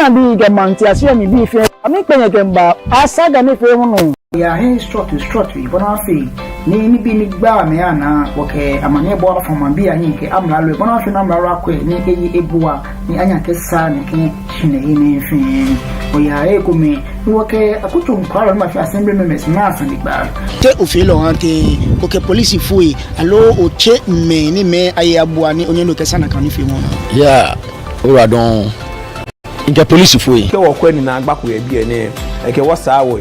nya bi ga manti ase mi bi fe ami kpenya kemba asaga ne fe ho no ya he struck bona fe ni bi ni gba me ana woke amane bo from ambi anyi ke amla lo bona fe na amla akwa ni eyi ebuwa ni anya ke sa ni ke chine ni fe o ya e kumi woke akutu nkwara ma fi assembly members na asandi gba te ofilo ante woke police fui alo o che me ni me aye abuwa ni onye ke sana kan ni fe mo ya ora don nke police fui ke wo kwani na agbako ya bi ene ke wo sa wo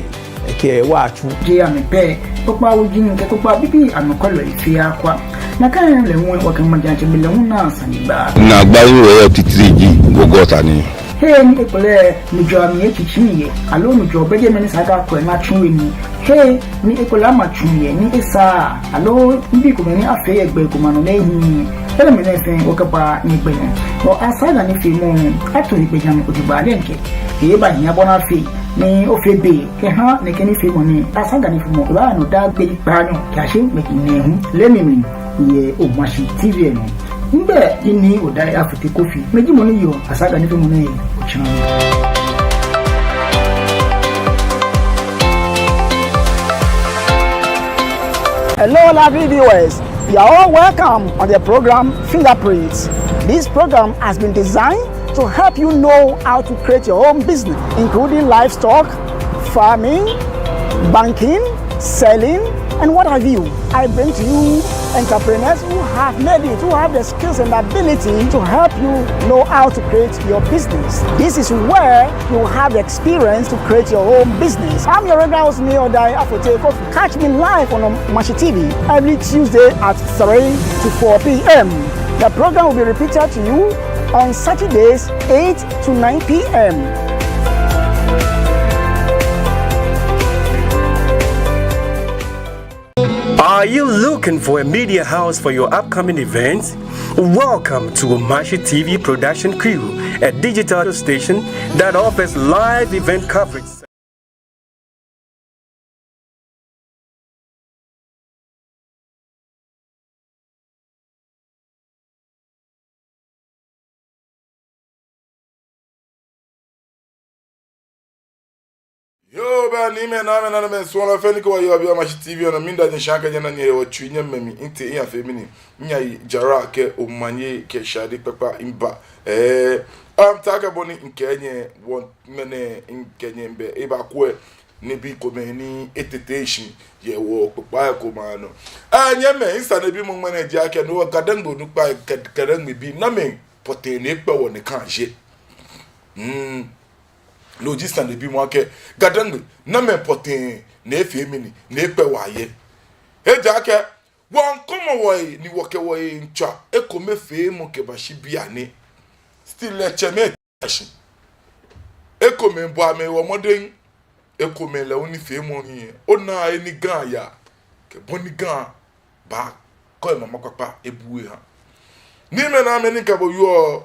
ke wa atu je ya me pe popa wo jin ke popa bibi anokolo ifi akwa na kan le won wo kan majanche me le won na asandi gba na gba yo T3G gogota ni hey ni ekole ni jo ami echichiye alo ni jo beje me ni saka ko na chunwe ni hey ni ekole ama chunye ni esa alo mbi ko me ni afe egbe ko manu lehin ele me ne fen o kapa ni gbe ni o asaga ni fi mo ato ni gbe jam o di ba lenke e ba nya bona fi ni o fe be ke ha ne ke ni fi mo ni asaga ni fi mo ba no da gbe pa no ka se me ki ne hu le mi ye o ma shi TV no mbe ini odai afute kofi meji mo ni yo asaga ni fi mo ne o chan. Hello, lovely viewers. You are all welcome on the program Fingerprints. This program has been designed to help you know how to create your own business, including livestock, farming, banking, selling, and what have you. I bring to you entrepreneurs who have made it, who have the skills and ability to help you know how to create your business. This is where you have the experience to create your own business. I'm your regular host, Odai Afote. Catch me live on Mashi TV every Tuesday at 3 to 4 p.m. The program will be repeated to you on Saturdays 8 to 9 p.m. Are you looking for a media house for your upcoming events? Welcome to Mashi TV Production Crew, a digital station that offers live event coverage. Yo ba ni me na me so la fe ni ko yo bi Mashi TV na minda ni shanka nyana nye wo twi nya mami inte iya fe mini nya jara ke o manye ke shade papa imba taka boni nkenye won mene nkenye mbe e ba ko ni bi ko me ni etetation ye wo papa ko ma no anya me insa na bi mo mane ji ake no gadan go nu pa kadan mi bi na me pote ni pe wo ni kan je logistan de bi mo ake gadan na me pote na efe mini na epe waye eja ake won komo wo ni woke wo ncha ekome fe mo ke ba shi bia ni still cheme tashi ekome bo ame wo moden ekome le oni fe mo ni ona eni gan ya ke boni gan ba ko e mama papa ebuwe ha ni me na me ni ka bo yo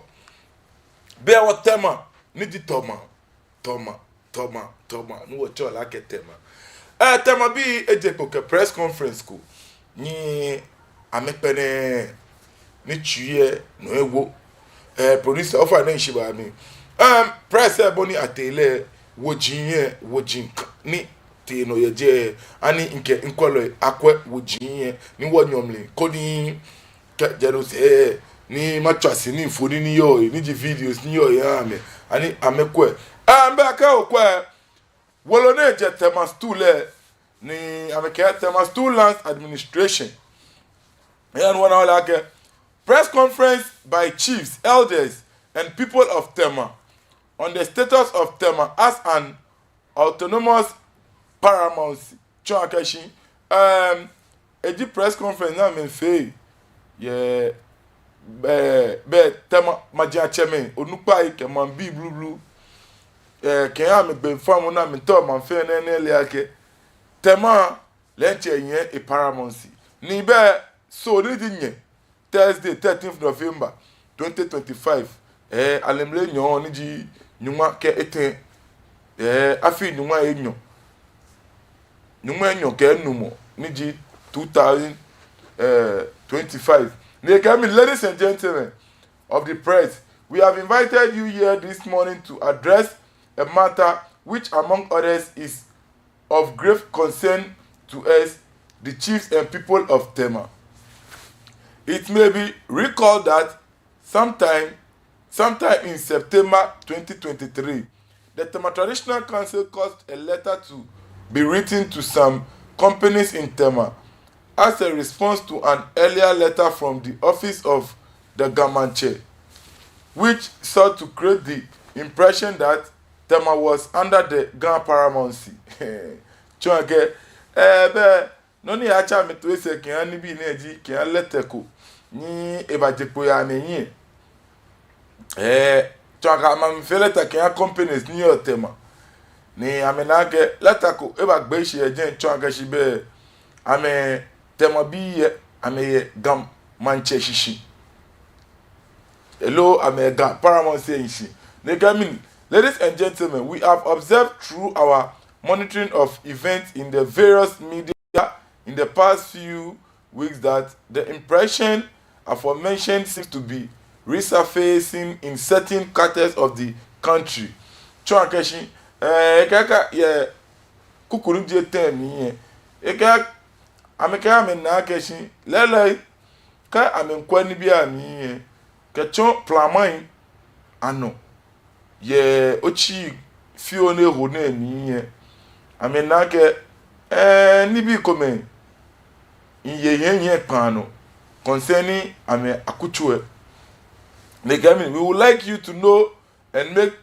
be wo tema ni di toma no wo chola ke tema tema bi eje ko ke press conference ko ni amepene ni chuye no ewo producer offer na shiba mi press e boni atele wojin ni te no yeje ani nke nkwolo akwe wojin ni wonyomle ko ni jero se ni matchasi ni foni ni yo ni ji videos ni yo ya me ani amekwe mbeka okwe wolone je tema stule ni ameka tema student administration and one like press conference by chiefs, elders and people of Tema on the status of Tema as an autonomous paramount chakashi a press conference na me fe ye be Tema magia chairman onupa ike man bi blue ke am be fam na me to man fe na le ake Tema lenche yen a paramountcy ni be so ni dinye Thursday 13th November 2025 alemle nyon ni ji nyuma ke eten afi nyuma enyo ke numo ni ji 2025 ne ka mi ladies and gentlemen of the press We have invited you here this morning to address a matter which, among others, is of grave concern to us, the chiefs and people of Tamɔ. It may be recalled that sometime in September 2023, the Tamɔ Traditional Council caused a letter to be written to some companies in Tamɔ as a response to an earlier letter from the office of the Gamanche, which sought to create the impression that Tamɔ was under the Ghana paramountcy. Chonke, noni acha metwese kian ni bi neji kian leteko ni ebajepo ya menye. Chonka mam feleta kian companies ni Tamɔ. Ni amenake letako eba gbeshi ejen chonka shibe ame Tamɔ bi ame gam manche shishi. Hello, America, Paramount saying she. Ladies and gentlemen, we have observed through our monitoring of events in the various media in the past few weeks that the impression aforementioned seems to be resurfacing in certain quarters of the country. Chonkeshi, kaka ye kukuru je temi ye. Eka ameka amena keshi lele ka amenkwani bi ami Kechon plamai ano ye ochi fione hone ni amenake ni bi come in pano concerning ame akuchwe. We would like you to know and make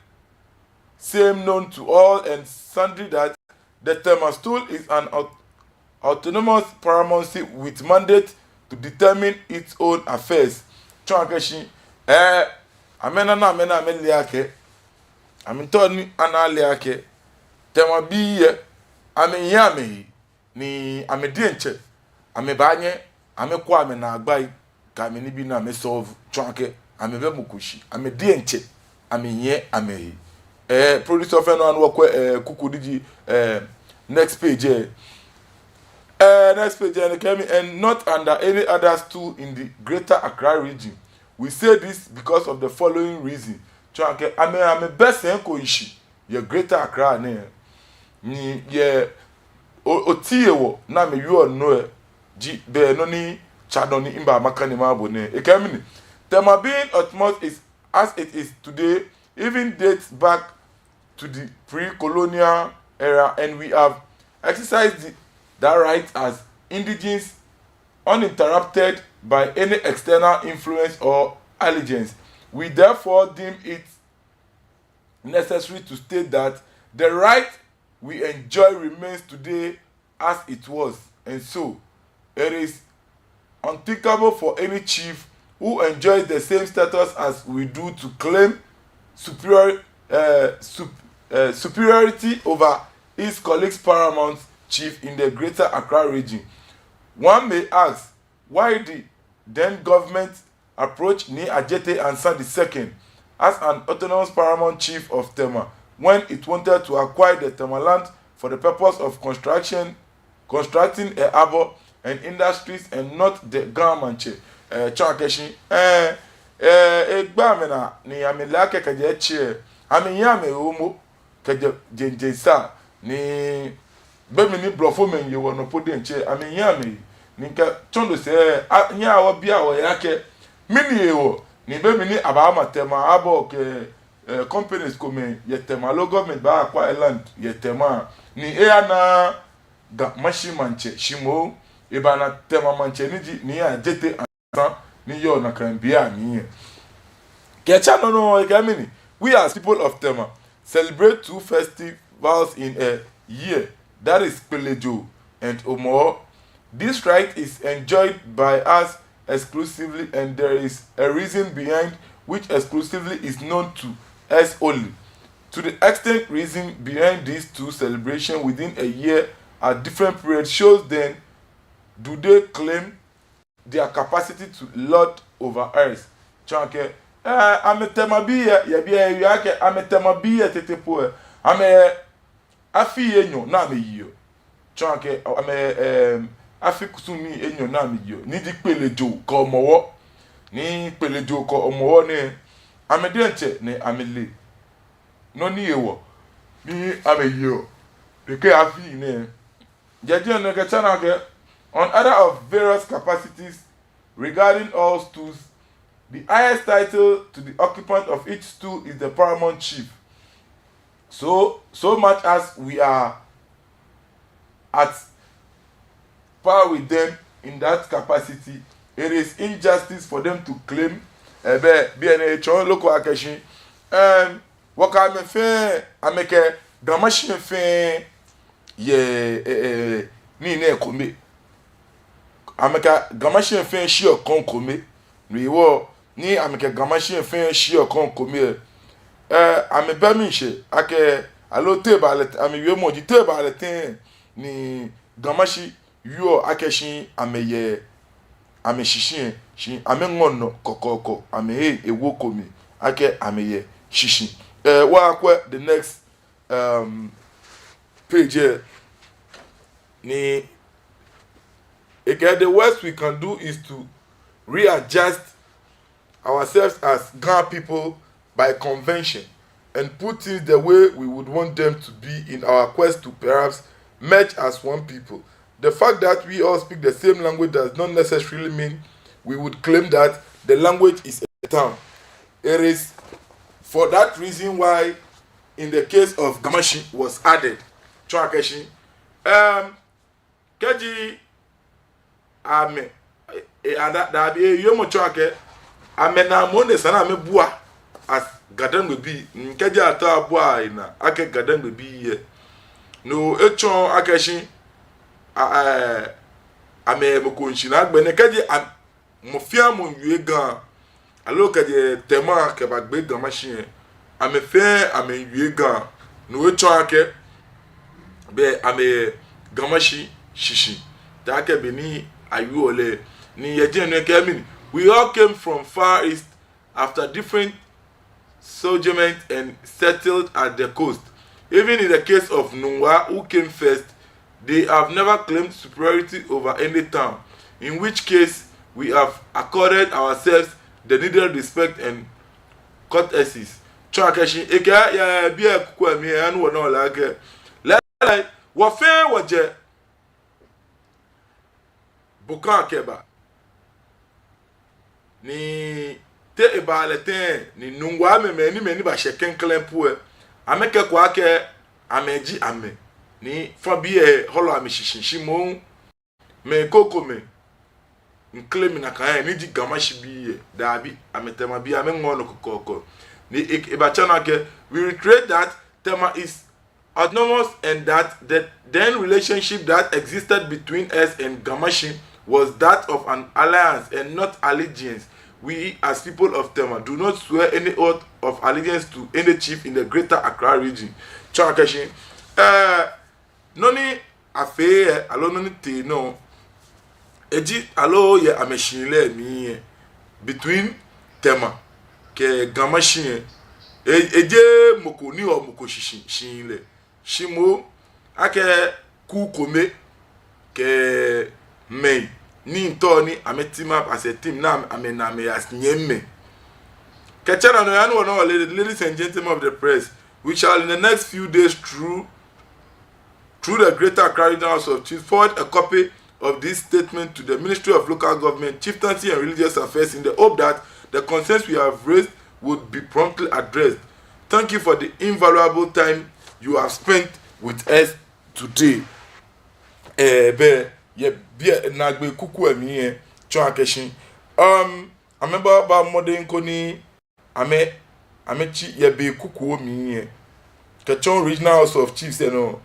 same known to all and sundry that the Tamɔ stool is an autonomous paramountcy with mandate to determine its own affairs. Chonkeshi amena liake amintoni ana liake Tamɔ biye amenyame ni amedienche amebanye amekwa amena agbai ka ameni bi na mesolve chonke amebe mukushi amedienche amenye amehi producer of no anwo kukudiji next page next page and not under any other stool in the Greater Accra region. We say this because of the following reason. Chonke ame best enko ishi ye Greater Accra ne ni ye otiewo na me you no ji be no ni chadoni imba makani mabo ne ekemini Tamɔ being utmost is as it is today even dates back to the pre-colonial era, and we have exercised that right as indigenes uninterrupted by any external influence or allegiance. We therefore deem it necessary to state that the right we enjoy remains today as it was, and so it is unthinkable for any chief who enjoys the same status as we do to claim superiority over his colleagues paramount chief in the Greater Accra region. One may ask why the then government approached Ni Ajete Ansah II as an autonomous paramount chief of Tamɔ when it wanted to acquire the Tamɔ land for the purpose of constructing a harbour and industries and not the government. Chonkeshi egba ni amilake kaje che amiyame omo kaje jenjesa ni bemi ni blofo men ye wono podi nche amiyame ni ka chondo se nya awo bia wo yake mini ewo ni bemi ni abama Tamɔ abo ke companies come ye Tamɔ lo government ba akwa land ye Tamɔ ni na ga mashimanche shimo ibana Tamɔ manche ni Ajete ni yo na kan bia ni kecha no egamini. We as people of Tamɔ celebrate two festivals in a year, that is Pelejo and Omo. This right is enjoyed by us exclusively, and there is a reason behind which exclusively is known to us only. To the extent reason behind these two celebrations within a year at different periods shows, then do they claim their capacity to lord over us. Chonke ame Tamɔ bi ye bia yake ame Tamɔ bi ye tetepo ame afi enyo na me yiyo. Chonke ame afi kusumi enyo na me yiyo ni di Pelejo ko omowo ni Pelejo ko omowo ne amedienche ne amele no ni ewo ni ameyo because afi ne jeje no ke chana ke on other of various capacities regarding all stools. The highest title to the occupant of each stool is the paramount chief. So much as we are at par with them in that capacity, it is injustice for them to claim local akeshi waka me fe ameke gamashi me fe ye ni ne kome ameka gamashi me fe shi okon kome ni wo ni ameke gamashi me fe shi okon kome ame ba mi she ake alo teba le ame we mo di teba le ten ni gamashi yo akeshi ameye ame shishin shi ame ngono kokoko ame ewo komi ake ameye shishin wa akwa the next page here ni again the worst we can do is to readjust ourselves as Ghana people by convention and put things the way we would want them to be in our quest to perhaps merge as one people. The fact that we all speak the same language does not necessarily mean we would claim that the language is a term. It is for that reason why in the case of Gamashi was added. Chwakeshi. Keji ame that be yomo chwake ame na mo ne sana me bua as gadan be keji ata bua ina ake gadan be ye no echon akeshi ame mo konshi na gbe ne keji mo fia mo yue gan alo keji tema ke ba gbe gan machine ame fe ame yue gan no echon ake be ame gamashi shishi ta ke be ni ayu ole ni yeje no ke mean we all came from far east after different sojournment and settled at the coast. Even in the case of Nungwa, who came first, they have never claimed superiority over any town, in which case we have accorded ourselves the needed respect and courtesies. Chakashi eka ya bia kwa mi anu wona la ke la wo fe wo je bukan keba ni te ebalete ni Nungwa me ni ba sheken klempu ameke kwa ke ameji ame ni fa bie holo ame shishinshimo me koko me nklemi na kan ni di gamashi bie dabi ametema bie ame ngono kokoko ni ebachana ke we recreate that tema is autonomous and that the then relationship that existed between us and Gamashi was that of an alliance and not allegiance. We as people of Tema do not swear any oath of allegiance to any chief in the greater Accra region. Chakashi noni afe alo noni te no eji alo ye ameshinle mi between Tema ke Gamashi eje moko ni o moko shinle shimo ake ku kome ke me ni ntoni ametima as a team na amename as nyemme kechana no yanu no ladies and gentlemen of the press, we shall in the next few days through the greater Accra House of Chiefs forward a copy of this statement to the Ministry of Local Government, Chieftaincy and Religious Affairs in the hope that the concerns we have raised would be promptly addressed. Thank you for the invaluable time you have spent with us today. Ye bia nagbe kuku emi chon akeshin I remember about modern koni amechi ye be kuku omi Kechon Regional House of Chiefs no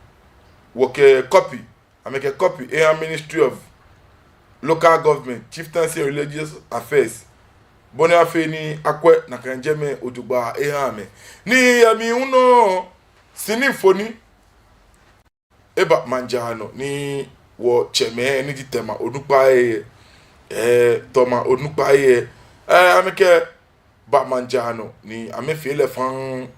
work a copy make a copy Ministry of Local Government, Chieftaincy and Religious Affairs boni afe ni akwe na kanjeme odugba me ni ami uno sinifoni eba manjano ni wo cheme ni di Tema onupa toma onupa ameke ba manjano ni amefele fan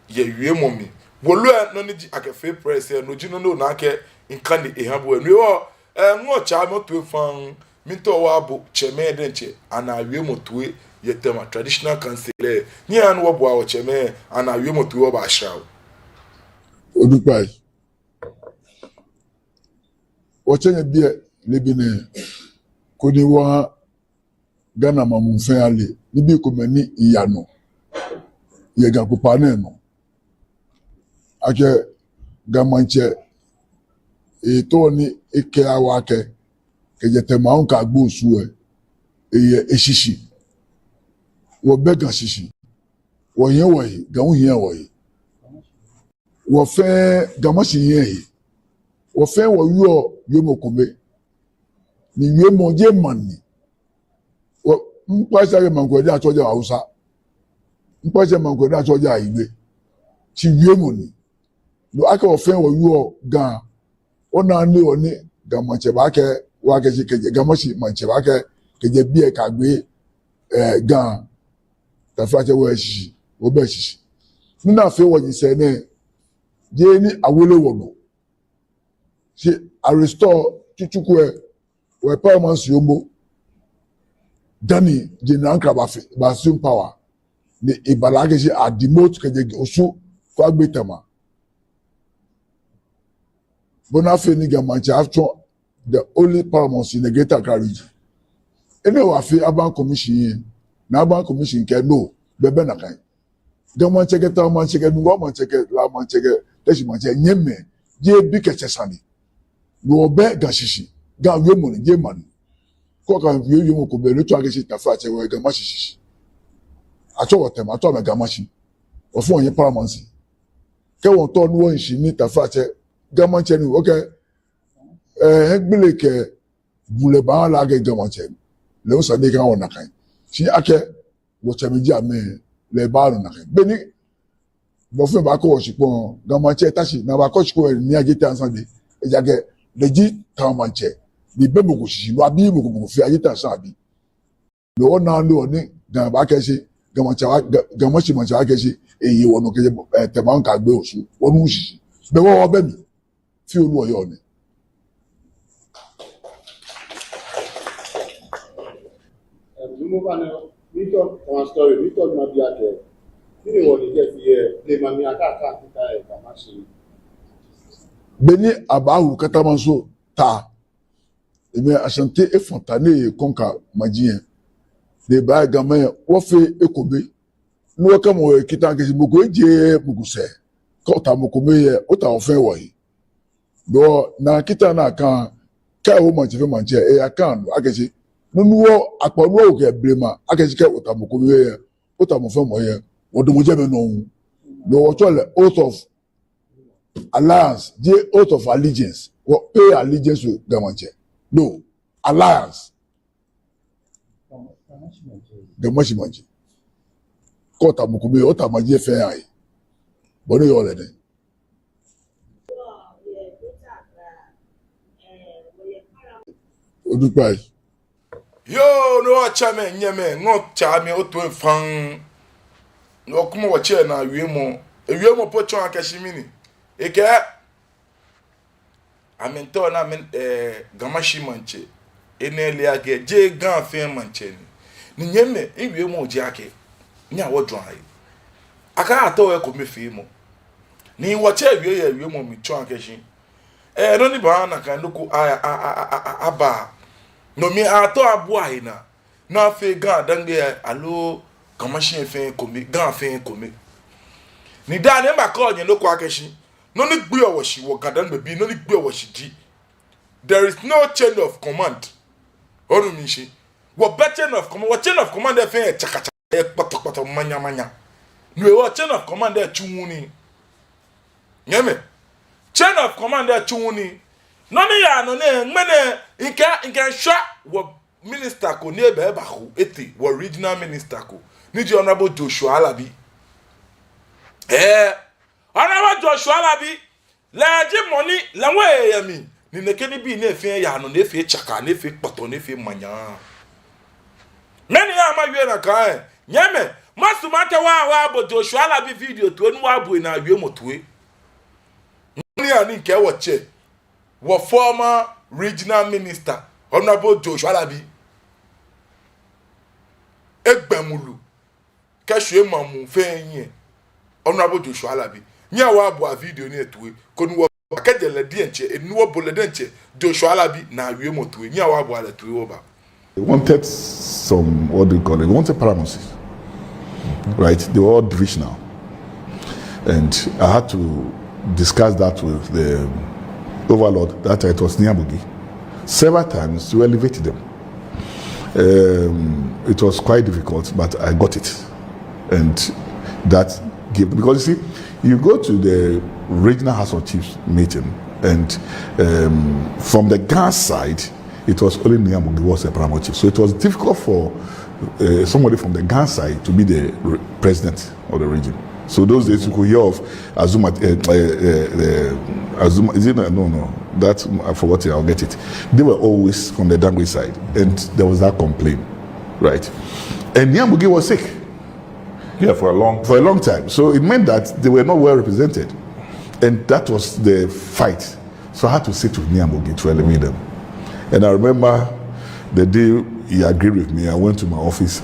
ye wie momi wolu no ni di akefe press no jino no na ke nka ni ehabo ni wo ngo cha moto fan minto wa bo cheme denche ana wie motoe yetema traditional council ni an wo bo a wo cheme ana wi motu wo ba shraw odupai o chenye bie lebine koni wa Ghana mamunfe ale ni bi ko mani iyano ye ga ko pane no ake gamanche e to ni eke awake ke yetema on ka gbo su ye eshishi wo bega shishi wo yen wo yi ga hun yen wo yi wo fe gamashi yen yi wo fe wo yo mo kome ni yo mo je manni wo mpasa ke man ko ja toja Hausa mpasa man ko da toja Igbe ti yo mo ni no aka wo fe wo yo gan ona ni oni gamache ba ke wa ke ke gamashi manche ba ke je bie ka gbe gan ta fa che wo shishi wo be shishi nina fe wo yise ne je ni Awolowo no si a restore chichukwe we performance yombo dani general krabafe ba sim power ni ibalage si a demote ke je osu ko agbetama bonafe ni gamanche after the only paramount in the Greater Accra region ene wa fi aban commission na aban commission ke no bebe na kan gamanche ke ta manche ke ngo manche ke la manche ke leshi manche nyeme je bi ke chesani no be gashishi ga yemo ni je man ko kan vi yemo ko be lo to ageshi ta fa che we gamashi acho wotem acho me gamashi o fun yin paramount ke won to nu won shi ni ta fa che gamache ni okay egbele ke bule ba la ge gamache le o sa de kan wona kan si ake wo chemeji ame le ba ru na kan be ni bo fun ba ko wo sipon gamache tashi na ba ko siko ni ajete ansan de ejage leji tamanche ni be mo ko sisi lo abi mo ko fi ajete ansan abi le o na lo ni gan ba ke si gamache manche ba ke si eyi wono ke te ma nka gbe osu wonu sisi be wo be mi fi olu oyo ni move on we talk one story we talk na bia ke ni wo ni get here le mami aka kita e kamashi beni abahu katamanso ta eme asante e fontane konka majien de ba gamen wo fe ekobe no ka mo kita ke moko eje muguse ko ta moko meye o ta ofe wo yi do na kita na kan ka wo manche fe manche e akan akeji nunuwo akpọnuwo oge brema akeji ke o ta moko meye o ta mo fe mo ye odomo je me no no wo chole oath of alliance the oath of allegiance or pay allegiance to gamanche no alliance gamashi manche ko ta moko meye o ta maje fe ai bono yo le den odupai yo no chame nyeme no chame otu fan no kuma wache na wiemo pocho akashimini eke amento na men gamashi manche enele age je gan fin manche ni nyeme wiemo je ake nya wodwan ai aka ato e ko mefi mo ni wache wiemo mi cho akashi no ni ba na kan luku aba no mi ato abu ahina na fe gan dange alo kamashi fe komi gan fe komi ni da ne ma ko yin loko akeshi no ni gbe owo shi wo gadan be no ni gbe owo shi di there is no chain of command onu mi shi wo be chain of command e fe chaka e pato manya no e wo chain of command e chuwuni nyeme chain of command e chuwuni no ni ya no ne mene nke sha wo minister ko ni ebe ba ho eti wo regional minister ko ni ji honorable Joshua Alabi honorable Joshua Alabi leji money lanwe yami ni nekeni bi na efe ya no na efe chaka na efe poto na efe manya meni ya ma wie na kan nyeme masumate wa bo Joshua Alabi video to nu wa bu na wie motue ni ani nke wo che wo former regional minister honorable Joshua Alabi egbemulu kashwe mamu fenye honorable Joshua Alabi nya wa bo a video ni etuwe konu wo akadele di enche enuwo bolede enche Joshua Alabi na awie motuwe nya wa bo ala tuwe oba. They wanted some, what do you call it? They wanted paramountcy, right? They were all divisional. And I had to discuss that with the overlord, that it was Niamugi. Several times to elevate them. It was quite difficult, but I got it. And that gave, because you see, you go to the regional House of Chiefs meeting, and from the Ghana side, it was only Niamugi was a paramount chief. So it was difficult for somebody from the Ghana side to be the president of the region. So those days you could hear of Azuma, Azuma, is it? No, that I forgot it, I'll get it. They were always from the Dangwe side, and there was that complaint, right? And Niamugi was sick. Yeah, for a long time. So it meant that they were not well represented. And that was the fight. So I had to sit with Niamugi to eliminate them. And I remember the day he agreed with me, I went to my office,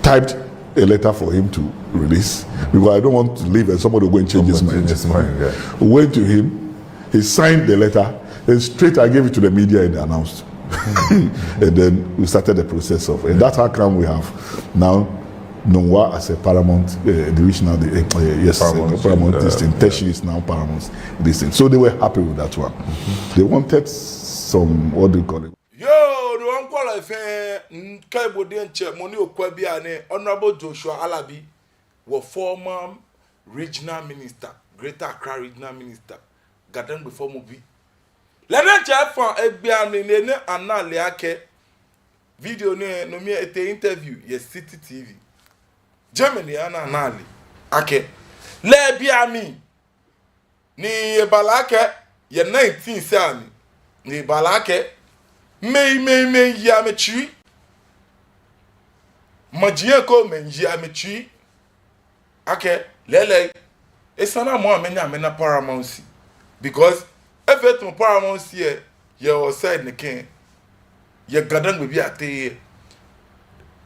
typed a letter for him to release, because I don't want to leave and somebody will go and change his mind. Yeah. Went to him, he signed the letter, and straight I gave it to the media and announced. And then we started the process of, and that's how come we have now Nongwa as a paramount divisional, paramount distinct. Teshi is now paramount distinct. So they were happy with that one. They wanted some, what do you call it? Yo, the one call if Kaibo Denche, Moni Okwabiane, Honorable Joshua Alabi, were former regional minister, Greater Accra regional minister, Garden before Mobi. Let them check for Ebiane Nene and Leake video no me at the interview, yes, City TV. Germany ana nali ake le bia mi ni balake ye 19 sani ni balake me ya mechi majie ko me ya mechi ake lele esana mo amenya amena paramount because effect mo paramount here ye o side ne ken ye gadan be ate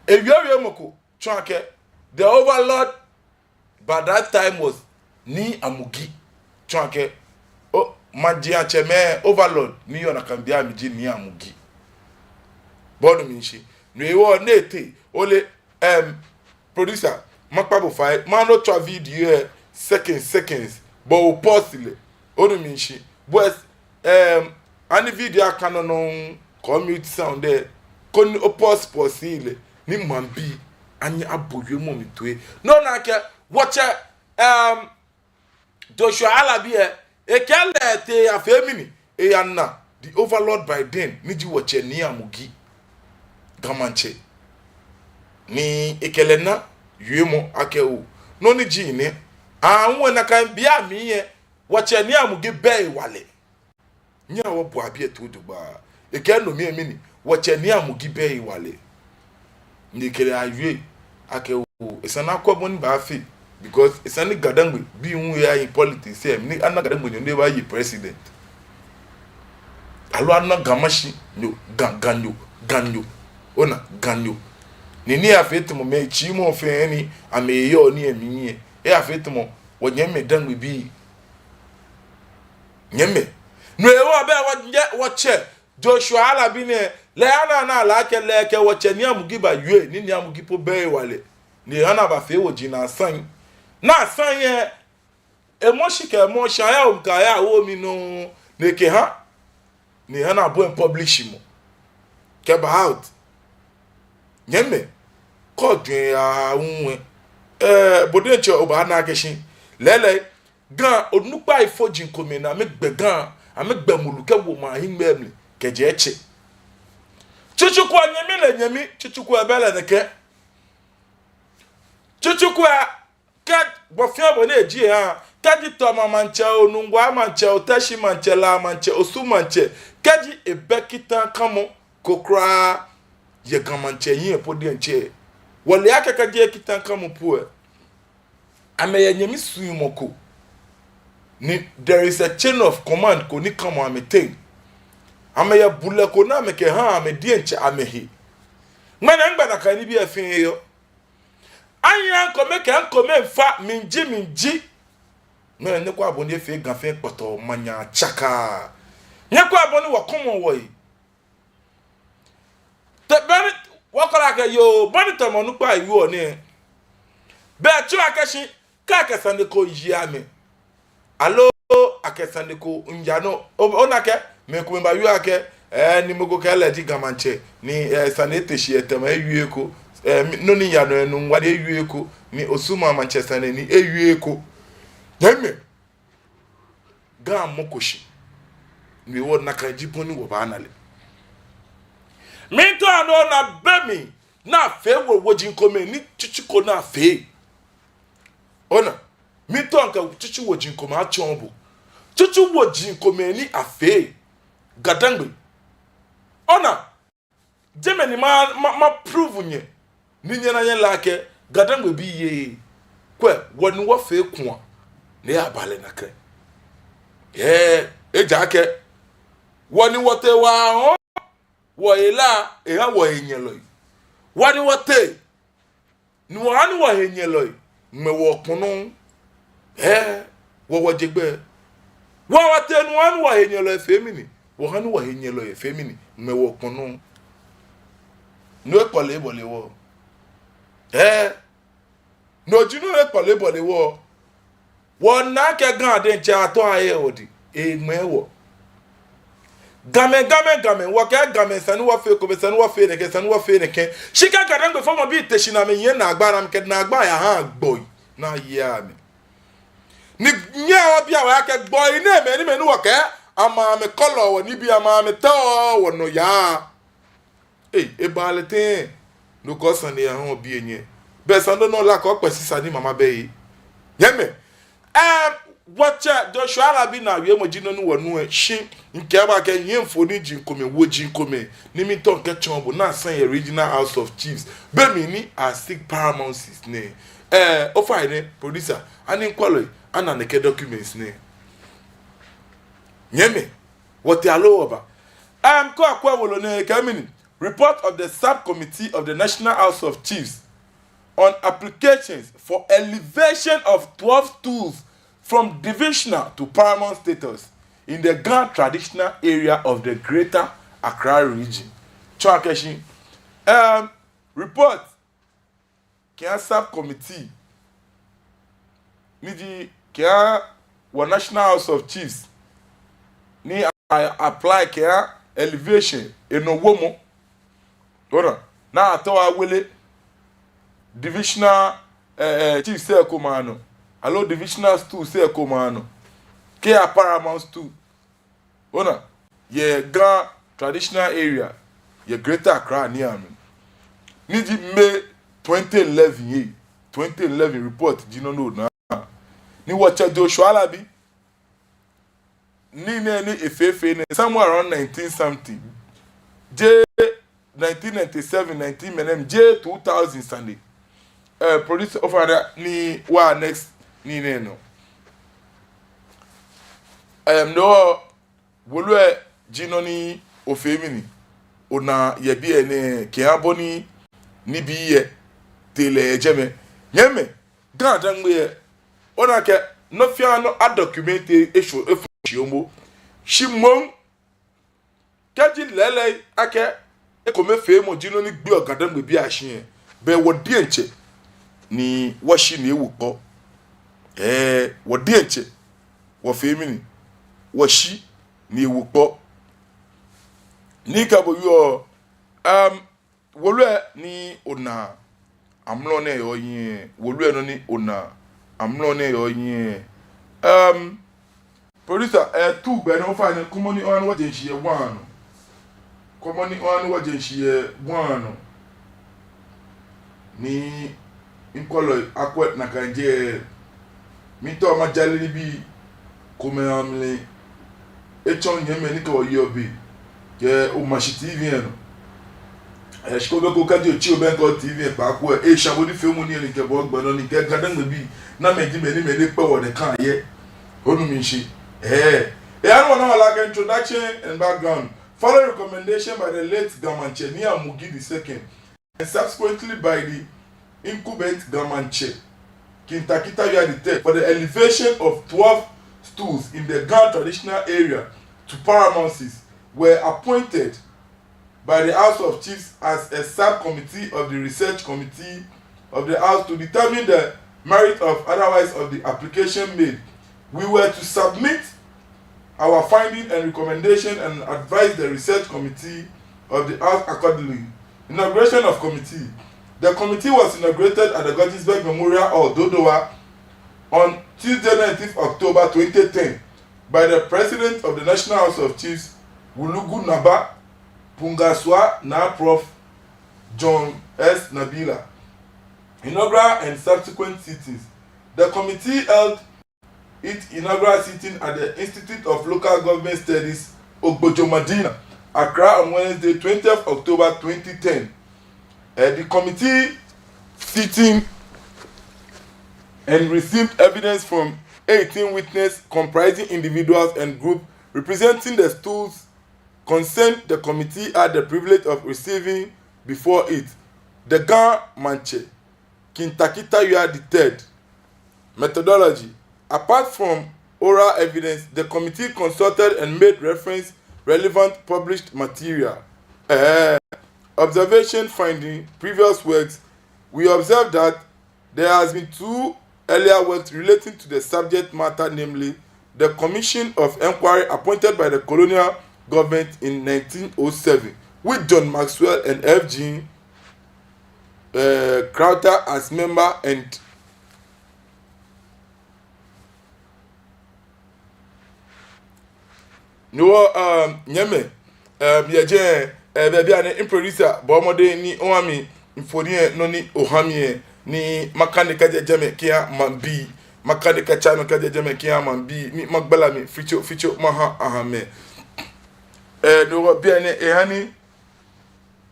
e wiawie moko chake. The overlord by that time was Ni Amugi. Chonke. Oh, Majia Cheme, overlord. Ni Yona Kambia Miji Ni Amugi. Bono Minshi. Nwewo nete. Ole, producer. Makpabo fight. Mano twa video seconds. But postile. Ono Minshi. Boys, any video canon commute sound there. Koni opos posile. Ni mambi. Anya aboyo momitwe no na ke watch Joshua Alabi ekele te afemini eyanna the overlord by then niji watch ni amugi gamanche ni ekele na yuemo akeu no ni ji ni anwo na kan bia mi ye watch ni amugi be wale nya wo bo abi eto dugba ekele no mi emini watch ni amugi be wale ni ekele awie ake esana kwabon ba fi because esani gadangwe bi hu ya in politics ni ana gadangwe no ba yi president alo ana gamashi no ganyo ona ganyo ni afetimo me chi mo fe ni ameyo ni eminye afetimo wonyeme dangwe bi nyeme no ewo ba wache Joshua Alabi ne le ana na la ke wache ni amugi ba yue ni amugi po be wale ni ana ba fe woji na san ye emoshike emotion ya umka ya wo mi no ne ke ha ni ana bo en publish mo ke ba out nyeme ko dwen ya unwe bodinche oba na keshin lele gan onupa ifojin komena me gbe gan amegbe muluke wo ma hinmemle keje eche chuchukwu nyemi chuchukwu ebele neke chuchukwu ka bofia bo na eji ha kaji to manche onungwa manche otashi manche la manche osu manche kaji ebekita kamo kokra ye gamanche yin epodi enche wole aka kaji ekita kamo pu ameye nyemi suimoko ni there is a chain of command ko ni kamo amete ameye bule ko na meke ha amedi enche amehi mana ngba na kan bi afin yo anya nkome fa minji no ne kwa abonde fe gafe kpoto manya chaka nye kwa abonde wakomo woyi te bani wakola ke yo bani to monu pa iwo ni be chu akeshi ka kesande ko yiame allo akesande ko njano onake me ko mba yu ake ni mogo kele di gamanche ni sanete shi etema ewie ko no ni ya no enu wade ewie ko ni osuma Manchester ni ewie ko deme ga mokoshi mi wo naka jiponi wo banale minto ano na bemi na fe wo jinkome ni chichiko na fe ona minto anka chichi wo jinkome a chombo chichi wo jinkome ni afe gadangbe ona jemeni ma prove nye ni nyana yen lake gadangbe bi ye kwe woni wo fe kwa ne abale nakre ejake woni wote wa ho wo ila eha wo enyelo woni wote ni wo enyelo me wo kunu wo jegbe wo wote ni wo enyelo femini wo enyelo femini me wo kunu no ekole bole wo no jinu ekole bole wo won na ke gan de nche ato aye odi egmewo game wo ke game sanu wo fe ko be sanu wo fe ne ke shika kadangbe fo mo bi teshi na me yen na agbara m ke na agba ya ha gboy na ya mi ni nya wa bia wa ke gboy na me ni wo ke ama me color wo ni bi ama me to wo no ya e balete no ko san ni ahun bi enye be san do no la ko pesi sani mama be yi yeme watcha Joshua Arabi na wie mo jino nu wonu e shi nke ba ke yemfo ni jinkome wo jinkome ni mi ton ke chombo na san ye regional house of chiefs be mi ni a sick paramounts ne o fa ne producer ani kwalo ana ne ke documents ne nyeme what allow oba ko akwa wolo ne kamini report of the subcommittee of the National House of Chiefs on applications for elevation of 12 stools from divisional to paramount status in the Grand traditional area of the Greater Accra region. Chwakeshi. Report. Kia subcommittee. Niji kia wa National House of Chiefs. Ni apply kia elevation eno womo. Ora. Na atoa wele divisional chief say komano. Allo divisional stool say komano. Ke a paramount stool. Ona ye Grand traditional area ye Greater Accra ni ami. Niji May 2011 report jino no na. Ni watcha Joshua Arabi. Ni efefe ne somewhere around 19 something. J 1997 19 menem J 2000 Sunday. Producer of ni wa next ni no no wolue jino ni ofemini ona ye bi ene ke aboni ni bi ye tele ejeme nyeme gada ngbe ona ke no fia no adocumente efo shimon kaji lele ake ekome femo jino ni gbe ogada ngbe bi ahien be wodi enche ni washi ni ewu po wodi enche wo femini washi ni ewu po ni kabo yo wolue ni ona amlo ne yo yin wolue no ni ona amlo ne yo yin producer tu be no fa ni komoni on wa je shie wan komoni on wa je shie wan ni inkolo akwet na kanje mito ma jali bi kome amle echon yeme ni ko yobi ke o mashi TV no shiko be ko kaji ochi oben ko TV pa ko Eeshã bodi film ni ke bo gbano ni ke gadan bi na meji me ni pe wo de kan ye honu mi shi I don't know like introduction and background. Follow recommendation by the late Gamanchenia Mugi II and subsequently by the incumbent Gamanche Kintakita Yadite for the elevation of 12 stools in the Ga traditional area to paramountcies were appointed by the House of Chiefs as a subcommittee of the research committee of the House to determine the merit of otherwise of the application made. We were to submit our finding and recommendation and advise the research committee of the House accordingly. Inauguration of committee. The committee was inaugurated at the Gottisburg Memorial Hall, Dodowa, on Tuesday, 19th October 2010 by the President of the National House of Chiefs, Wulugu Naba Pungaswa Na Prof. John S. Nabila. Inaugural and subsequent sittings. The committee held its inaugural sitting at the Institute of Local Government Studies, Ogbojo Madina, Accra, on Wednesday, 20th October 2010. The committee sitting and received evidence from 18 witnesses comprising individuals and groups representing the stools concerned. The committee had the privilege of receiving before it the Ga Manche Kintakita Yua III methodology. Apart from oral evidence, the committee consulted and made reference relevant published material. Observation finding previous works. We observed that there has been 2 earlier works relating to the subject matter, namely the Commission of Inquiry appointed by the colonial government in 1907 with John Maxwell and F.G. Crowther as member, and nyame biaje baby an producer bomode ni oami mfoni no ni ohami ni makanika jeme kia mambi makanika chano ka jeme kia mambi ni magbala mi ficho maha ahame no bia ne ehani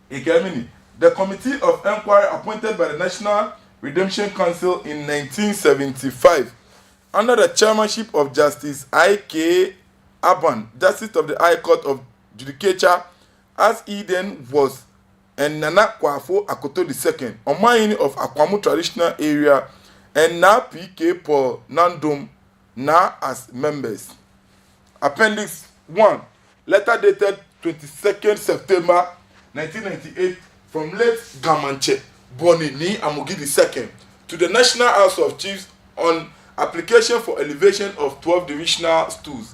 ikamini. The Committee of Inquiry appointed by the National Redemption Council in 1975 under the chairmanship of Justice I.K. Aban, Justice of the High Court of Judicature, as he then was, and Nana Kwafo Akoto II, Omayini of Akwamu traditional area, and now P.K. Paul Nandum, now as members. Appendix 1, letter dated 22nd September 1998 from late Gamanche Boni Ni Amugi II to the National House of Chiefs on application for elevation of 12 divisional stools.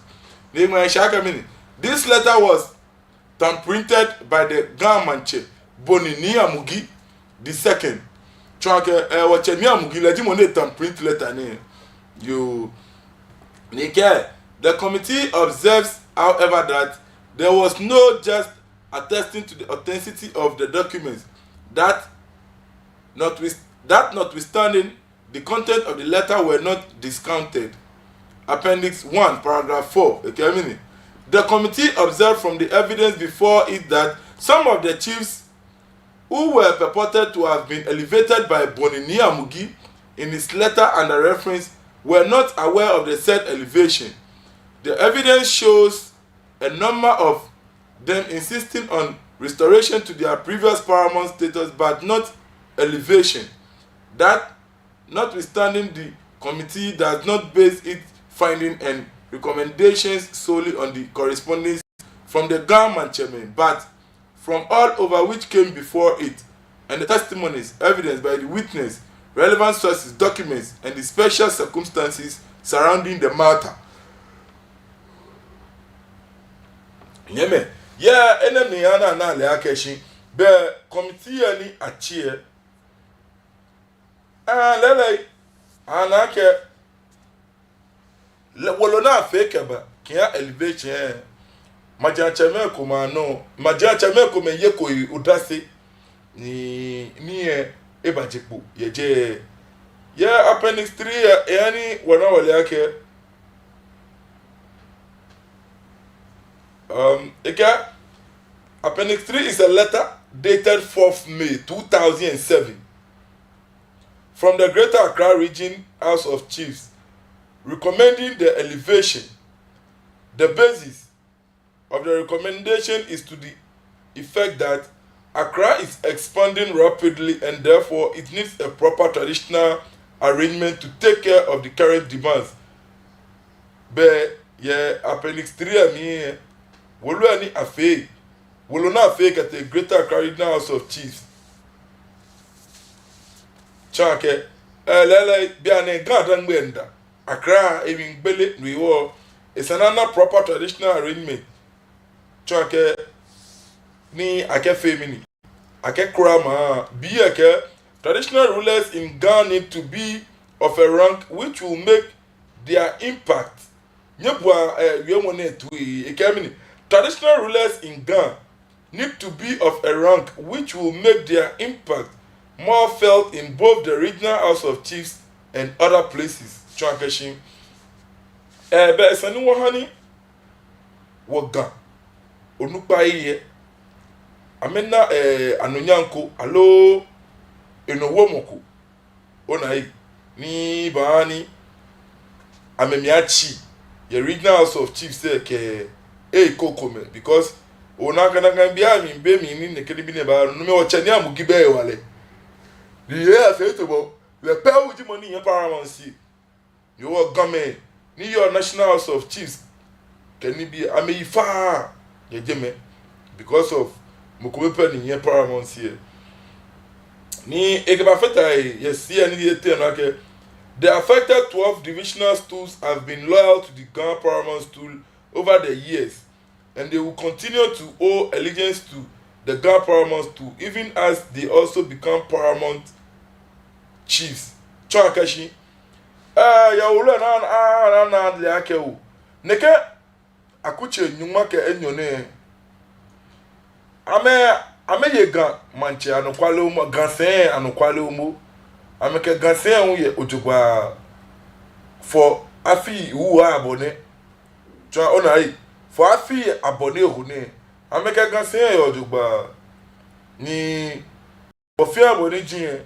This letter was printed by the Gamanche Boni Ni Amugi II. Wache Ni Amugi Ledi Mone print letter ne. You the committee observes, however, that there was no just attesting to the authenticity of the documents, that notwithstanding the content of the letter were not discounted. Appendix 1, paragraph 4. The committee observed from the evidence before it that some of the chiefs who were purported to have been elevated by Bonini Amugi in his letter under reference were not aware of the said elevation. The evidence shows a number of them insisting on restoration to their previous paramount status but not elevation. That notwithstanding, the committee does not base its findings and recommendations solely on the correspondence from the government chairman, but from all over which came before it, and the testimonies, evidence by the witness, relevant sources, documents, and the special circumstances surrounding the matter. Yeah, enemy na le akeshi be committee ani achie lele anake le wolona fake ba kia elevation majachame kuma no majachame kuma yeko udase ni ebajipo yeje yeah. Appendix 3 yani wana wale yake again, Appendix 3 is a letter dated 4th May 2007 from the Greater Accra Region House of Chiefs recommending the elevation. The basis of the recommendation is to the effect that Accra is expanding rapidly and therefore it needs a proper traditional arrangement to take care of the current demands. But yeah, appendix 3 ami wolu ani afe wolu na afe kete Greater Accra Regional House of Chiefs. Chanke lele bia ne gada ngwenda Accra even gbele no it's another proper traditional arrangement. Chanke ni ake femini ake krama be ake traditional rulers in Ghana need to be of a rank which will make their impact traditional rulers in Ghana need to be of a rank which will make their impact more felt in both the regional House of Chiefs and other places. Chankashin ebe esani wahani waga onupa iye amena anonyanko alo enowomoko onai ni baani amemiachi the regional House of Chiefs say ke kokome because ona kana bia mi be mi ni nekedi bi ne ba no me o chani amugi be wale the year say to bo le pe uji money yan paramount si you work government ni your national House of Chiefs can be ameifa ye jeme because of mukome pe ni yan paramount si ni egba feta yes see ani dey tell okay. The affected 12 divisional stools have been loyal to the Ghana Paramount stool over the years, and they will continue to owe allegiance to the Ghana Paramount stool, even as they also become Paramount chiefs. Chakashi, ya ulu na liake u. Neke akuche nyuma ke enyone. Ame yega manche anokwale umo gansen anokwale umo. Ameke gansen ye ojugba for afi uwa abone twa onai for afi abone ohune ameke gansen ye ojugba ni ofi abone jin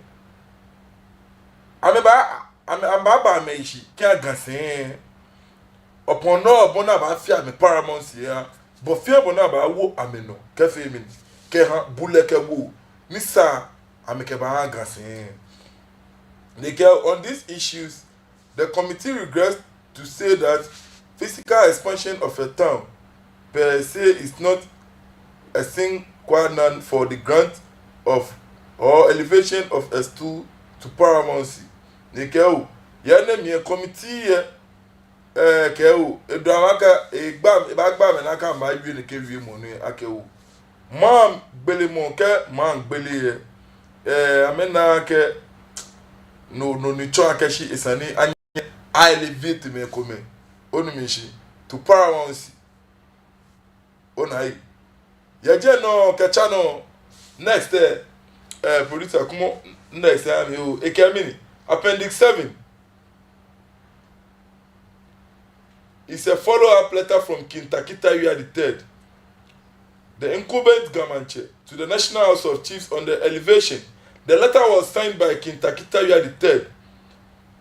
amba meishi kia gansen upon no bona ba fi ame paramount ya bo fi abona ba wo ameno kefe mi ke ha buleke wo nisa ameke ba gansen. On these issues, the committee regrets to say that physical expansion of a town per se is not a sine qua non for the grant of or elevation of a stool to paramountcy. Committee edamaka egba me naka ma bi ne kewie monu akewu. Mam gbele ke mam gbele amena ke no ni cho akashi isani anye elevate me come onumishi to paramountcy onai yaje no kecha no next producer kumo next am you ekemini appendix 7 is a follow-up letter from Kintakita Yuya III, the incumbent Gamanche, to the National House of Chiefs on the elevation. The letter was signed by Kintakita Yuya III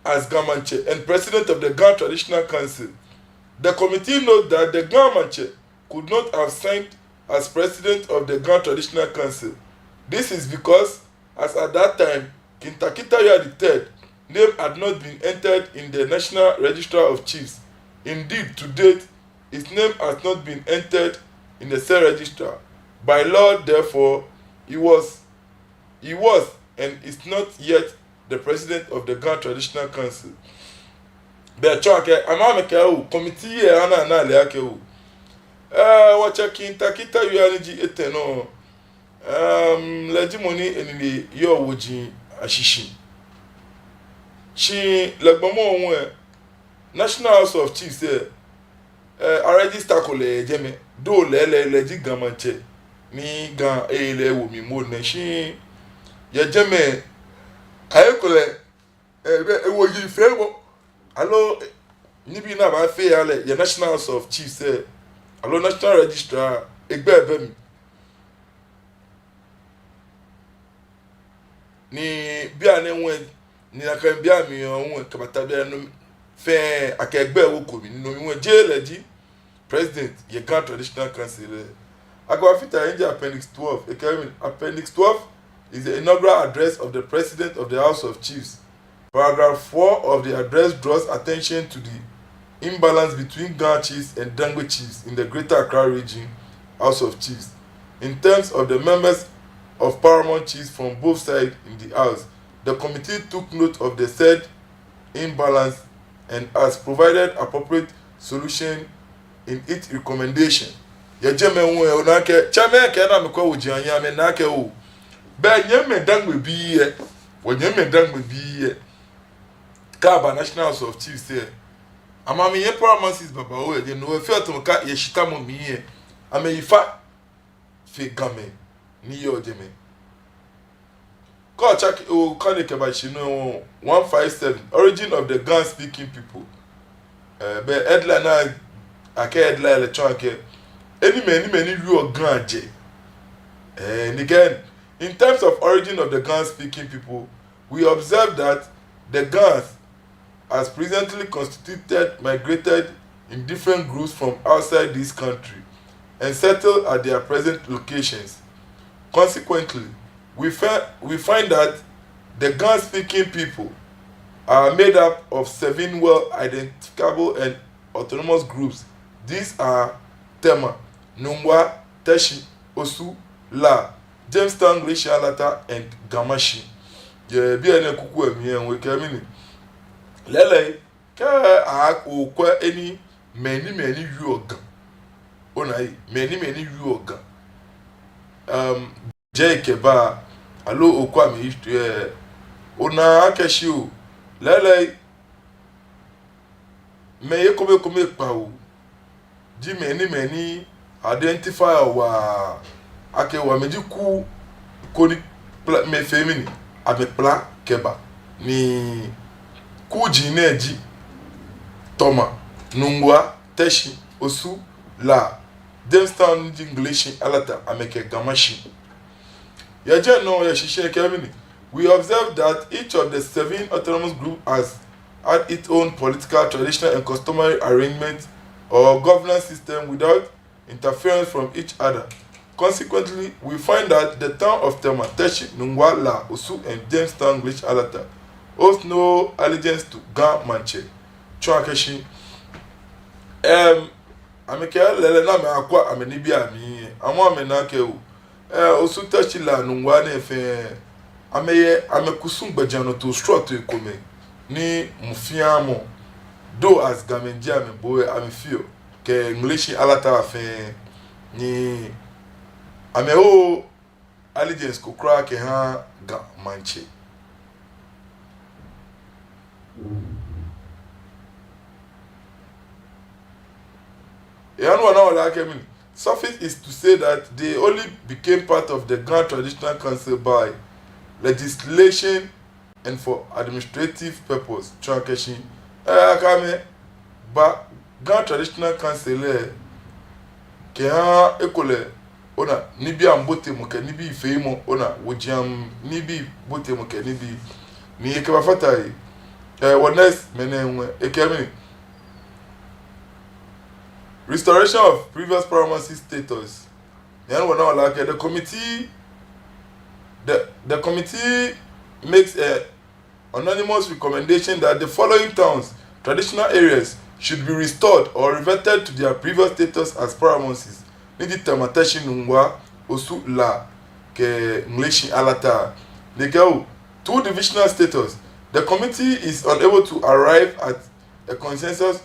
as Gamanche and president of the Ghana Traditional Council. The committee noted that the Gamanche could not have signed as president of the Ghana Traditional Council. This is because, as at that time, Kintakita Yuya III name had not been entered in the National Register of Chiefs. Indeed, to date, his name has not been entered in the said register. By law, therefore, he was and is not yet the president of the Ghana Traditional Council. Bechake amameke o committee ana leake o. Wacha Kintakita Yuya eteno. Lejimoni enini yo woji ashishi. She legbomo onwe National House of Chiefs say a register ko le jeme do le ji Gamanche ni gan ele wo mi mo na shi ye jeme ayekole wo yi fe wo alo nibi na ba fe ale ye National House of Chiefs say alo National Registrar egbe ebe mi ni bia ne won ni akan bia mi won kabata bia no fe akegbe wo ko mi no mi won je leji president ye Ghana Traditional Council Akwafita India Appendix 12. Appendix 12 is the inaugural address of the President of the House of Chiefs. Paragraph 4 of the address draws attention to the imbalance between Ghana chiefs and Dangwe chiefs in the Greater Accra region House of Chiefs. In terms of the members of paramount chiefs from both sides in the House, the committee took note of the said imbalance and has provided appropriate solution in its recommendation. Yajeme unwe unake chame kena mkwa ujianya menake u be nyeme dangwe biye wanyeme dangwe biye Kaba National House of Chiefs here. Amami ye promises baba o ye no fe atomka ye shita mo miye ame yifa fe game ni yo jeme ko check o kane ke ba shino 157 origin of the Gan speaking people be headline na ake headline electron ake any many you Gan je and again in terms of origin of the Gan speaking people, we observe that the Gans as presently constituted migrated in different groups from outside this country and settled at their present locations. Consequently, we find that the Gan-speaking people are made up of 7 well-identifiable and autonomous groups. These are Tema, Nungwa, Teshi, Osu, La, Jamestown, Glacialata, and Gamashi. Yeah, be an kuku and we came Lele, ka okwa any many yoga. Onai, many yoga. Jake ba, alo okwa mi ona akeshiu. Lele, me ye kome pa o. Ji many identify wa ake wa meji ku koni me femini ame pla keba ni Kuji neji Toma Nungwa Teshi Osu La Jamestown English Alata Ameke Gamashi. Yaje no yashishe kemini. We observe that each of the 7 autonomous groups has had its own political, traditional, and customary arrangement or governance system without interference from each other. Consequently, we find that the town of Tema, Teshi, Nungwa, La, Osu, and Jamestown English Alata owes no allegiance to Gan Manche. Chwakeshi. Ameke lele na me akwa amenibi ami. Amo amenake o. Osu Teshi La Nungwa ne fe amekusum gbejano to strut to ekome ni mufiamo do as gamenji ameboy amefio ke English alata fe ni ameo allegiance ko kra ke ha Gan Manche. Suffice is to say that they only became part of the Gan Traditional Council by legislation and for administrative purpose. Trankeshi akame ba Gan Traditional Council ke ha ekole ona nibi ambote mo ke nibi ifeimo ona wojiam nibi bote mo ke nibi ni ke ba fatai oneness menenwe ekemi restoration of previous paramountcy status. The committee makes a anonymous recommendation that the following towns, traditional areas, should be restored or reverted to their previous status as paramountcies. Nidi Tamateshi Nungwa Osu La ke Ngleshi Alata. Negau 2 divisional status. The committee is unable to arrive at a consensus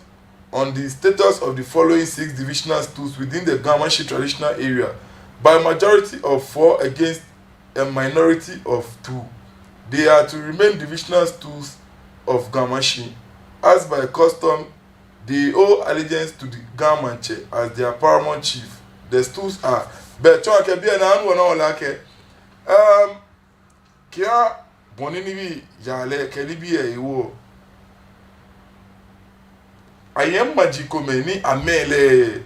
on the status of the following 6 divisional stools within the Gamashi traditional area by a majority of 4 against a minority of 2. They are to remain divisional stools of Gamashi. As by custom, they owe allegiance to the Gamanche as their paramount chief. The stools are Betonke Bia Nanwanolake. Kia Boninibi Yale Kelibia Ewo. I am magico meni amele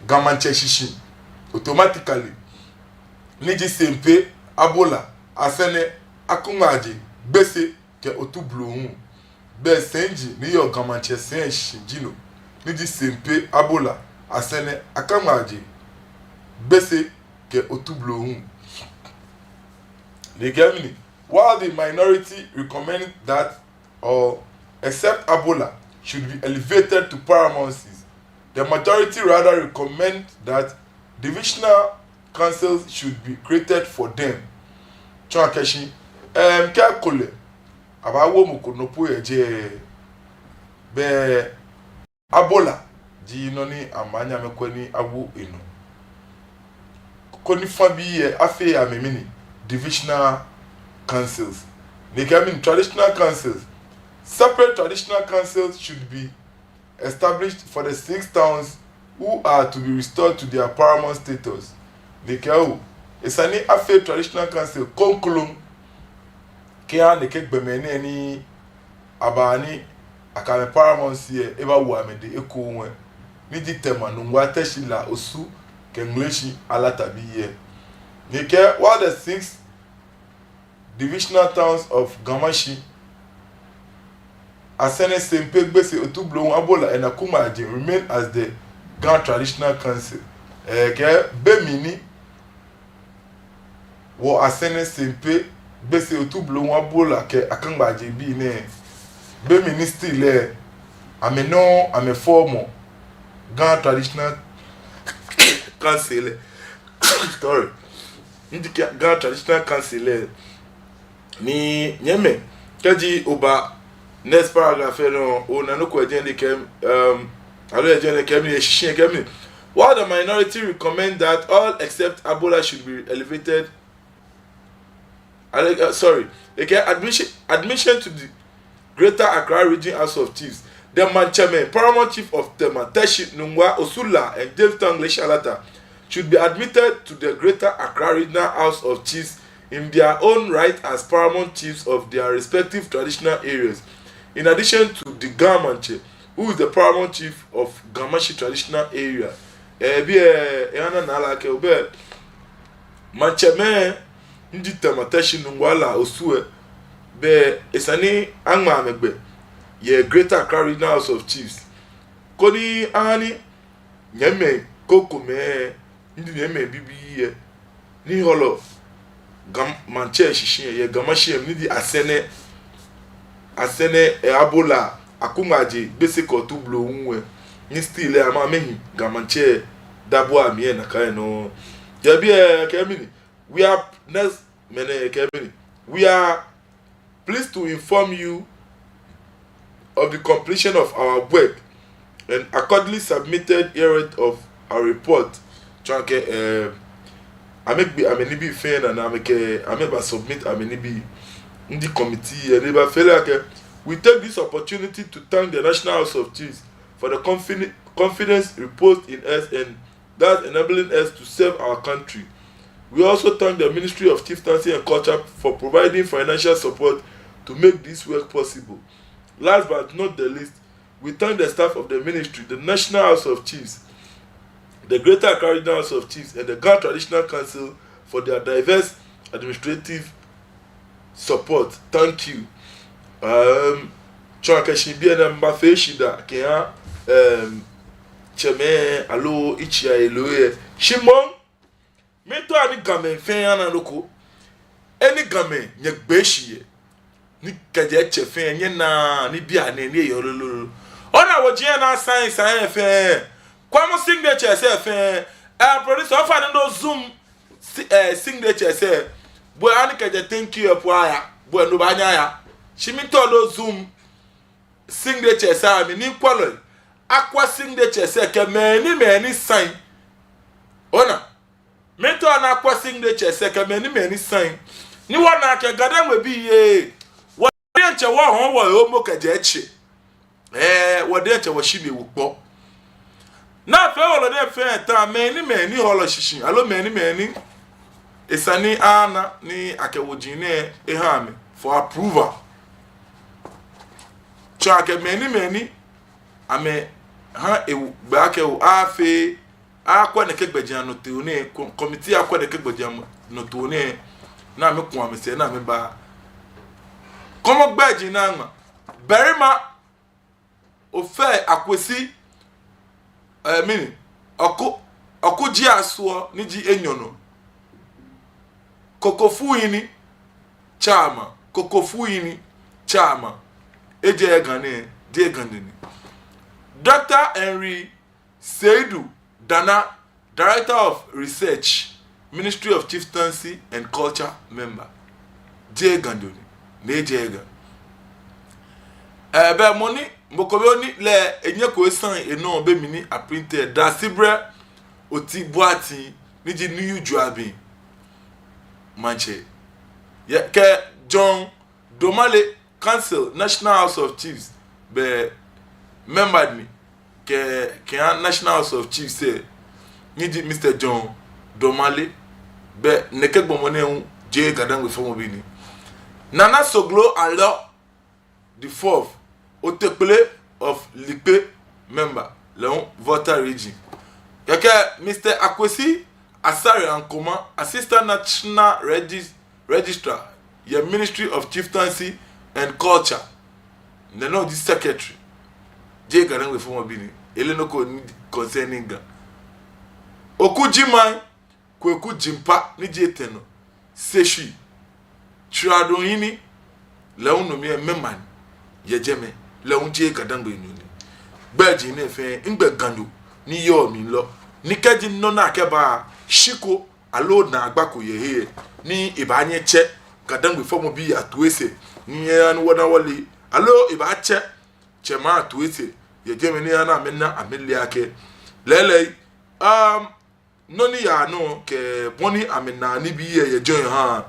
Gamanche Shishi. Automatically, Niji Sempe, Abola, Asene, Akumaji, Bese, ke Otu Blue. Be Senji, New York Gamanche Senji, Jino. Niji Sempe, Abola, asene akamaji bese ke otublo hu the Germany while the minority recommend that or except Ebola should be elevated to paramountcy, the majority rather recommend that divisional councils should be created for them. Chakashi kakole abawo mukonopo eje be Ebola ji no ni amanya mekwani awu enu koni fabi ye afi amemini divisional councils. They can mean traditional councils. Separate traditional councils should be established for the 6 towns who are to be restored to their paramount status. They can it's an affair traditional council konkulum kia ne kek bemene ni abani akame paramount here eba wamede eko ni ditema no ngwate shila osu kengleshi alatabi here. They can while the 6 divisional towns of Gamashi, Asene Sempe Gbese Otublo Abola and Akumaji remain as the Grand Traditional Council. Bemini wo Asene Sempe Gbese Otublo Abola ke Akambaji bi ne Bemini still ame former Grand Traditional Council. Sorry. Indicate Grand Traditional Council ni nyeme kaji oba next paragraph no o na no ko agenda kem alo agenda kem ni ehihie kem while the minority recommend that all except Ebola should be elevated admission to the Greater Accra Region House of Chiefs. The Manchame paramount chief of Tema Teshi Nungwa Osula and Jamestown Leshalata should be admitted to the Greater Accra Regional House of Chiefs in their own right as paramount chiefs of their respective traditional areas, in addition to the Gamanche, who is the paramount chief of Gamashi traditional area. Mancheme ndi Tamateshi Nungwala Osue be esani angma megbe ye Greater Accra Regional House of Chiefs. Koni ani nyeme kokome ndi nyeme bibi ye ni holo manche shishin ye Gamashi ni di asene Ebola akumaji basic otublo unwe ni still ama mehi gamanche dabo amie na kai no yabi kemini we are next mene kemini we are pleased to inform you of the completion of our work and accordingly submitted herein of our report chanke amekbi amenibi fair na ameba submit amenibi in the committee and we take this opportunity to thank the National House of Chiefs for the confidence reposed in us and thus enabling us to serve our country. We also thank the Ministry of Chieftaincy and Culture for providing financial support to make this work possible. Last but not the least, we thank the staff of the ministry, the National House of Chiefs, the Greater Accra Regional House of Chiefs, and the Grand Traditional Council for their diverse administrative support. Thank you. Chaka shibia na mbafe shida kea cheme alo ichia eloye shimon meto ani game fe yana loko eni game nyegbeshi ni kaje chefe nye na ni bia ne ni yololo ona wojie na sign fe kwa mo signature se fe producer of an no zoom signature se bo ani kaje thank you apwa bo no banya ya shimito no zoom signature sa mi ni kwalo akwa signature se ke many sign ona meto na akwa signature se ke many sign ni wona ke gadan we bi ye wo nche wo ho wo omo kaje echi wo de nche wo shibe wo po na fe wo de fe ta many holo shishin alo many esani ana ni akewojine ehame for approval chake many ame ha e baake o afi akwa ne kegbejia no te oni committee akwa ne kegbejia no to oni na me ko amese na me ba komo gbeji na ma berima o fe akwesi mini ɔko gye asoɔ ne gye enyono kokofu yini chama kokofu yini chama eje gane de ganeni Dr. Henry Seidu Dana, Director of Research, Ministry of Chieftaincy and Culture member. J. Gandoni, ne Jega. Be money, Mokoloni le enye ko esan eno be mini a printed da sibre oti boati ni ji new juabi manche. Ya ke John Domale Council National House of Chiefs be member ni ke National House of Chiefs say ni di Mr. John Domale be neke gbomone un je gadan we fomo bi ni Nana Soglo Alo the fourth Otekpele of Lipe member Leon voter region keke Mr. Akwesi Asare Ankoma Assistant National Registrar your Ministry of Chieftaincy and Culture no the secretary je gadan we fomo bi ni eleno ko concerning ga okujiman kweku jimpa ni je teno seshi trado yini leun no me meman yejeme leun je gadan be nyuni gbaji ne fe ngbe gando ni yo mi lo ni kaji no na akeba shiko alo na agbako ye ni ibanye che gadan be fomo bi atuese ni ya no wona wali alo ibache chema atuese yejeme ni ana menna ameli ake lele noni ya no ke boni amena ni bi ye join ha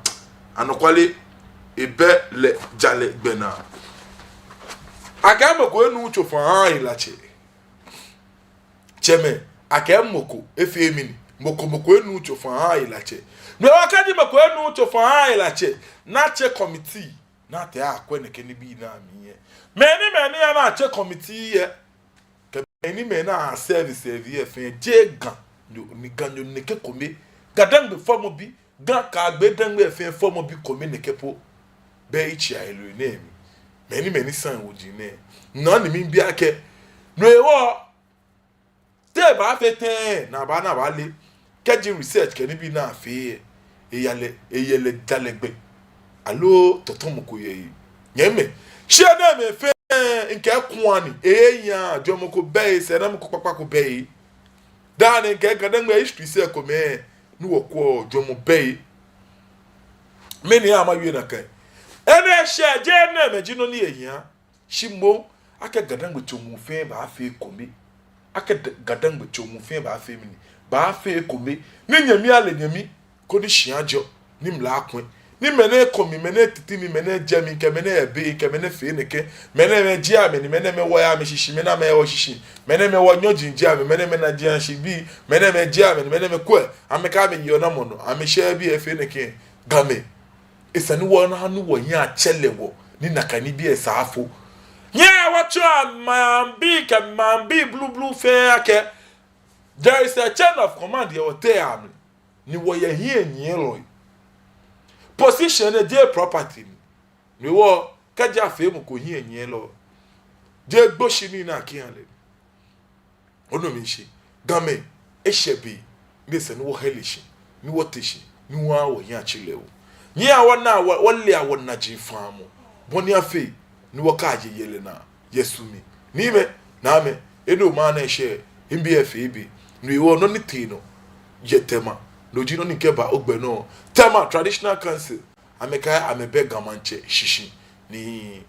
anokwale ebe le jale gbena akamoko enu chofa ha ilache cheme akamoko efemini moko enu chofa ha ilache me wakati moko enu chofa ha ilache na che committee na te akwe ne keni bi na miye meni ya na che committee ye ke meni na service vie fe jegan ni ganyo neke kome gadan be formo bi gan ka gbe dan be fe formo bi kome neke po be ichi ailu name many san woji ne no ni mi bi ake no ewo te ba fe ten na ba le keji research ke ni bi na fe eyele dalegbe alo totomo ko ye nyeme she na me fe nke kwani eyan jomoko be se na mko papa ko be dane nke gadan me history se ko me nu wokwo jomo be meni ama wi na kai ene she je na me jino ni eyan shimo aka gadan gbe chomu fe ba fe komi aka gadan gbe chomu fe ba fe mini ba fe komi ni nyami ale nyami ko ni shiajo ni mla akwen ni mene komi mene titi ni mene jami ke mene ebe ke mene fe neke mene me jia me ni mene me wo ya me shishi mena me wo shishi mene me wo nyojin jia me mene me na jia shi bi mene me jia me mene me kwe ameka me yo na mono ame share bi efe neke game isani wo na hanu wo nya chelewo ni nakani bi esafo nya wacho mambi blue fe ake there is a chain of command here there ni wo ye hie nyelo position de property ni wo kaja fe mu ko hie nyelo je gboshi ni na kianle ono mi shi game eshebi ni se ni wo helishi ni wo tishi ni wo awo nya chilewo nyi awona wole awona jifamu boni afi ni wo kaje yele na yesumi ni me na me eno ma na she mbf bi ni wo no ni tino yetema no jino ni keba ogbe no tema traditional council ameka amebe gamanche shishi ni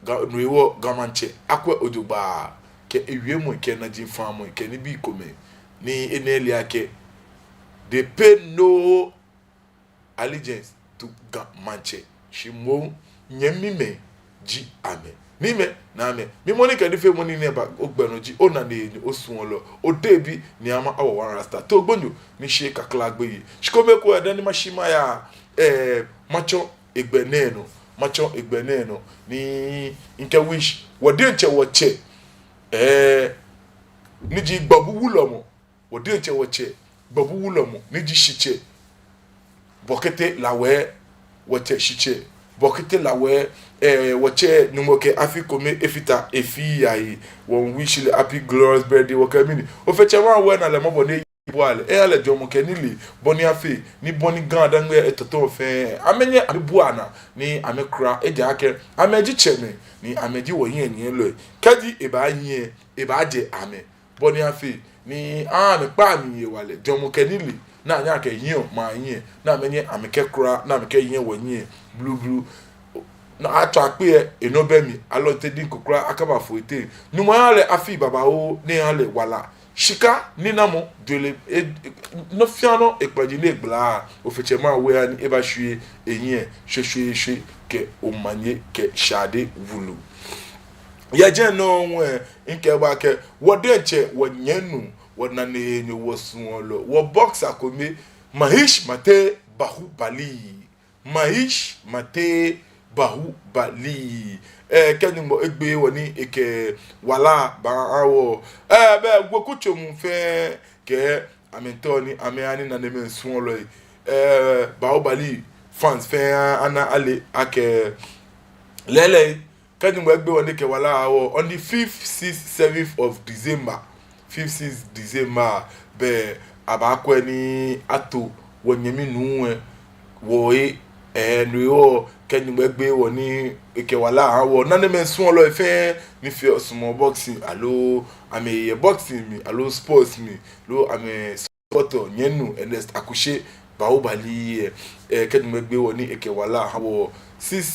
no gamanche akwa odugba ke ewiemu ke na jifamu ke ni bi kome ni eneli ake they pay no allegiance to gamanche shimo nyemime ji ame nime na ame mi money ka dife money ne ba ogbenu ji ona na enyi osun lo odebi ni ama awo wan rasta to gbonyo ni she kakla gbeyi shikome ko eda ni mashima ya macho egbeneno ni nke wish wode nche woche ni ji gbabu wulomo wode nche woche gbabu wulomo ni ji shiche bokete lawe woche shiche bokete la we wache numoke afi kome efita efi ai won wish you happy glorious birthday wakamini o feche wa we na le mo bone boale ale jomo kenili boni afi ni boni ganda ngwe etoto fe amenye abuana ni amekra eja ake ameji cheme ni ameji wo yin ni lo kadi eba yin eba je ame boni afi ni me pa mi ye wale jomo kenili na anya ke yin ma yin na amenye ameke kra na ameke yin wo yin blue na ato akpe enobe mi alote din kokra akaba foite numo ale afi baba o ni ale wala shika ninamo dele no fiano ekpajine gbla ofechema we ani eba hwie enye hwehwe ke omanye ke shade vulu ya je no we nke ba ke wode nche wonyanu wona ne enyo wosuolo wo boxer kome mahish mate bahubali kenimo egbe woni eke wala ba awo be gwokucho mu fe ke amentoni ameani na neme nsuolo bahubali fans fe ana ale ake lele kenimo egbe woni ke wala awo on the 5th 6th 7th of December 5th 6th December be abakwe ni ato wonyemi nuwe woe nuyo kenimo egbe woni eke wala awo nane men sun lo efe ni fi small boxing alo ame boxing mi alo sports mi lo ame sporto nyenu Ernest Akushe Bahubali kenimo egbe woni eke wala awo 6th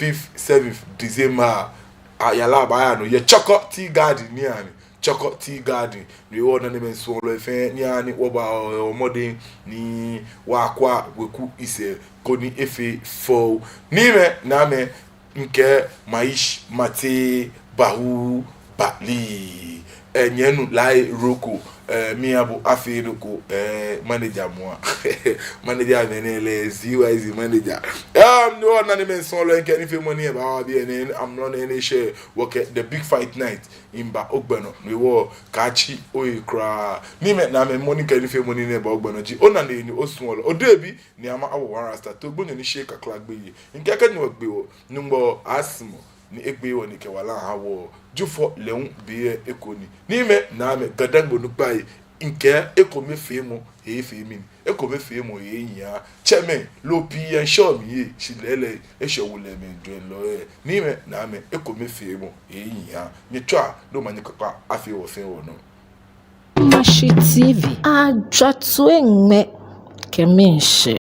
5th 7th December ayala ba ya no ye Choco Tea Garden ni ani Choco Tea Garden ni wo nane men sun lo efe ni ani wo ba omode ni wa kwa weku ise koni efe fo nime na me nke maish mate bahu bali nyenu lai roko mi abu afi roko manager moi manager venele ZYZ manager no na me solo nke ni fe money ba bi en am no na share work the big fight night imba ogbeno we wo kachi oyi kra nime na me money nke ni fe money ne ba ogbeno ji ona na ni osuolo odebi ni ama awo one rasta to gbonyo ni shake akla gbe yi nke ka ni wo gbe wo numbo asimo ni egbe woni ke wala hawo jufo leun biye ekoni nime na me gadangbo nupai nke ekomi femu femi ekomi femu nya cheme lopi en show mi ye chilele e showule me dwen lo nime na me ekomi femu nya nyetwa do manyekapa afi wo fe wo no Mashi TV ajatwenme kemenche